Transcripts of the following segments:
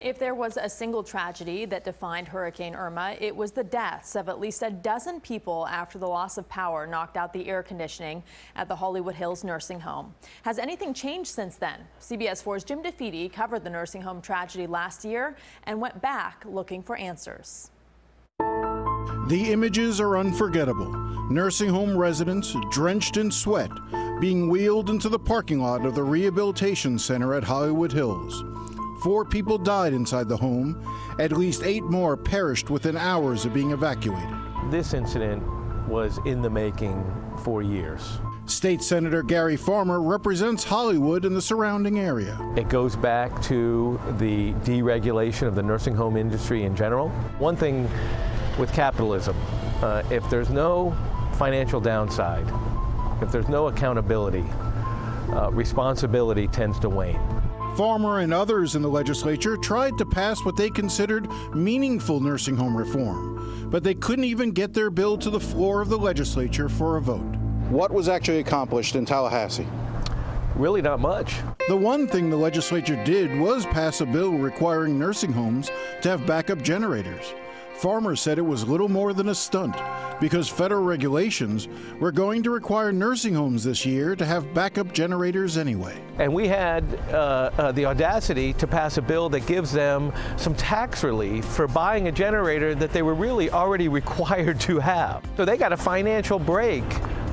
If there was a single tragedy that defined Hurricane Irma, it was the deaths of at least a dozen people after the loss of power knocked out the air conditioning at the Hollywood Hills nursing home. Has anything changed since then? CBS 4's Jim DeFede covered the nursing home tragedy last year and went back looking for answers. The images are unforgettable. Nursing home residents, drenched in sweat, being wheeled into the parking lot of the rehabilitation center at Hollywood Hills. 4 people died inside the home. At least 8 more perished within hours of being evacuated. This incident was in the making for years. State Senator Gary Farmer represents Hollywood and the surrounding area. It goes back to the deregulation of the nursing home industry in general. One thing with capitalism, if there's no financial downside, if there's no accountability, responsibility tends to wane. Farmer and others in the legislature tried to pass what they considered meaningful nursing home reform, but they couldn't even get their bill to the floor of the legislature for a vote. What was actually accomplished in Tallahassee? Really not much. The one thing the legislature did was pass a bill requiring nursing homes to have backup generators. Farmer said it was little more than a stunt because federal regulations were going to require nursing homes this year to have backup generators anyway. And we had the audacity to pass a bill that gives them some tax relief for buying a generator that they were really already required to have. So they got a financial break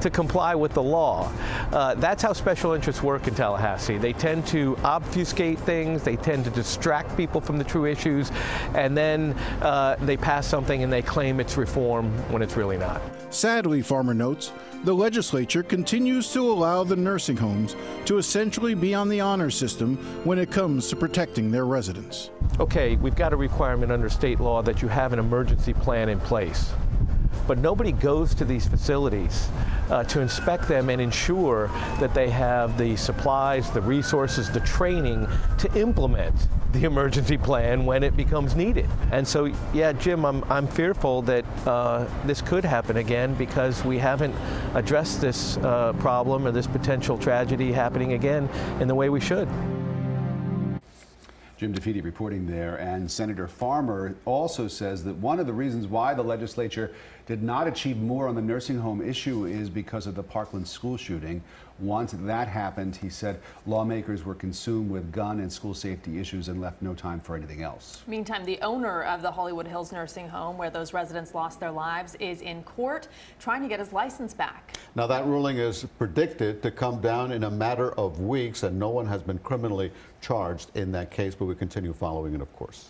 to comply with the law. That's how special interests work in Tallahassee. They tend to obfuscate things, they tend to distract people from the true issues, and then they pass something and they claim it's reform when it's really not. Sadly, Farmer notes, the legislature continues to allow the nursing homes to essentially be on the honor system when it comes to protecting their residents. Okay, we've got a requirement under state law that you have an emergency plan in place. But nobody goes to these facilities to inspect them and ensure that they have the supplies, the resources, the training to implement the emergency plan when it becomes needed. And so, yeah, Jim, I'm fearful that this could happen again because we haven't addressed this problem or this potential tragedy happening again in the way we should. Jim DeFede reporting there, and Senator Farmer also says that one of the reasons why the legislature did not achieve more on the nursing home issue is because of the Parkland school shooting. Once that happened, he said lawmakers were consumed with gun and school safety issues and left no time for anything else. Meantime, the owner of the Hollywood Hills nursing home where those residents lost their lives is in court trying to get his license back. Now that ruling is predicted to come down in a matter of weeks, and no one has been criminally charged in that case, but we continue following it, of course.